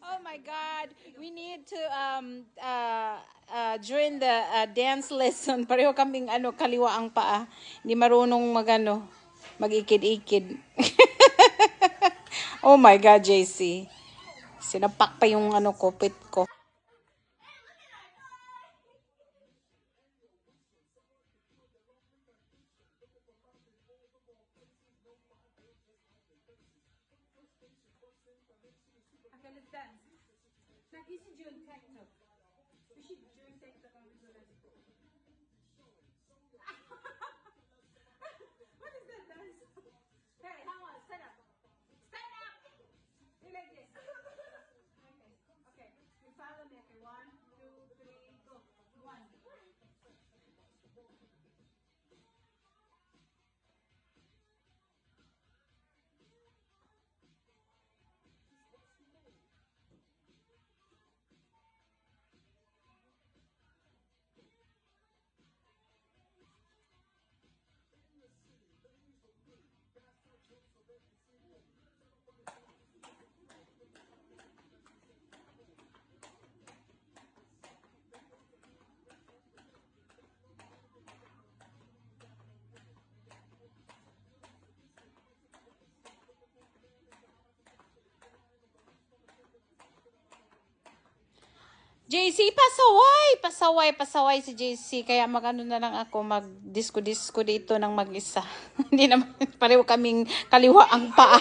Oh my God, we need to during the dance lesson, pareho kaming ano kaliwa ang paa. Hindi marunong magano, magikid-ikid. Oh my God, JC. Sinapak pa yung ano ko, pit ko. JC, pasaway si JC. Kaya magano na lang ako, mag-disco-disco dito ng mag-isa. Hindi naman, pareho kaming kaliwa ang paa.